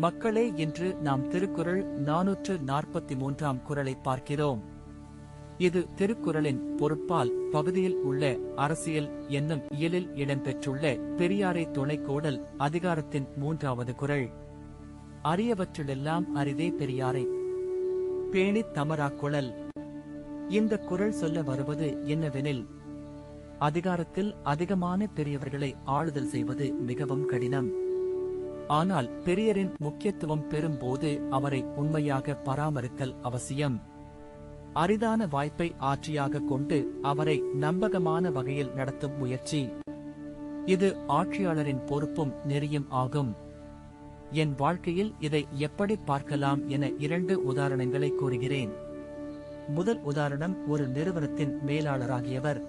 மக்களே, இன்று நாம் திருக்குறள் 443ஆம் குறளை பார்க்கிறோம். இது திருக்குறளின் பொருட்பால் பகுதியில் உள்ள அரசியல் என்னும் இயலில் இடம்பெற்றுள்ள பெரியாரை துணைக்கோடல் அதிகாரத்தின் 3வது குறள். அரியவற்றிலெல்லாம் அரிதே பெரியாரை பேணித் தமராக் குழல். இந்த குறள் சொல்ல வருவது என்னவெனில், அதிகாரத்தில் அதிகமான பெரியவர்களை ஆளுதல் செய்வது மிகவும் கடினம். ஆனால் பெரியரின் முக்கியத்துவம் பெறும்போது அவரை உண்மையாக பராமரித்தல் அவசியம். அரிதான வாய்ப்பை ஆட்சியாக கொண்டு அவரை நம்பகமான வகையில் நடத்தும் முயற்சி, இது ஆட்சியாளரின் பொறுப்பும் நெறியும் ஆகும். என் வாழ்க்கையில் இதை எப்படி பார்க்கலாம் என 2 உதாரணங்களை கூறுகிறேன். முதல் உதாரணம், ஒரு நிறுவனத்தின் மேலாளராகியவர்.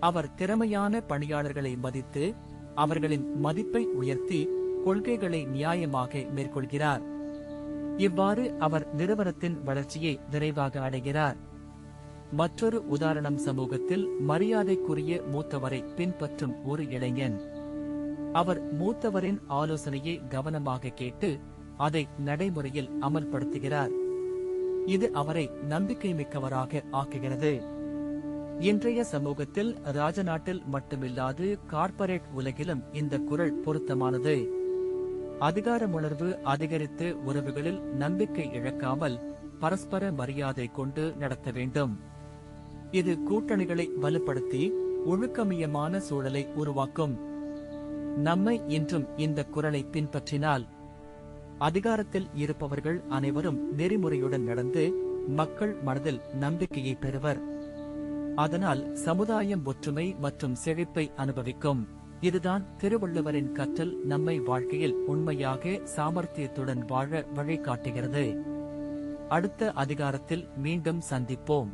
அவர் திறமையான பணியாளர்களை மதித்து அவர்களின் மதிப்பை உயர்த்தி கொள்கைகளை நியாயமாக மேற்கொள்கிறார். இவ்வாறு அவர் நிறுவனத்தின் வளர்ச்சியை விரைவாக அடைகிறார். மற்றொரு உதாரணம், சமூகத்தில் மரியாதைக்குரிய மூத்தவரை பின்பற்றும் ஒரு இளைஞன். அவர் மூத்தவரின் ஆலோசனையை கவனமாக கேட்டு அதை நடைமுறையில் அமல்படுத்துகிறார். இது அவரை நம்பிக்கை மிக்கவராக ஆக்குகிறது. இன்றைய சமூகத்தில் ராஜநாட்டில் மட்டுமில்லாது கார்ப்பரேட் உலகிலும் இந்த குறள் பொருத்தமானது. அதிகாரமுணர்வு அதிகரித்து உறவுகளில் நம்பிக்கை இழக்காமல் பரஸ்பர மரியாதை கொண்டு நடத்த வேண்டும். இது கூட்டணிகளை வலுப்படுத்தி ஒழுக்கமியமான சூழலை உருவாக்கும். நம்மை இன்றும் இந்த குறளை பின்பற்றினால் அதிகாரத்தில் இருப்பவர்கள் அனைவரும் நெறிமுறையுடன் நடந்து மக்கள் மனதில் நம்பிக்கையை பெறுவர். அதனால் சமுதாயம் ஒற்றுமை மற்றும் செழிப்பை அனுபவிக்கும். இதுதான் திருவள்ளுவரின் கற்றல் நம்மை வாழ்க்கையில் உண்மையாக சாமர்த்தியத்துடன் வாழ வழிகாட்டுகிறது. அடுத்த அதிகாரத்தில் மீண்டும் சந்திப்போம்.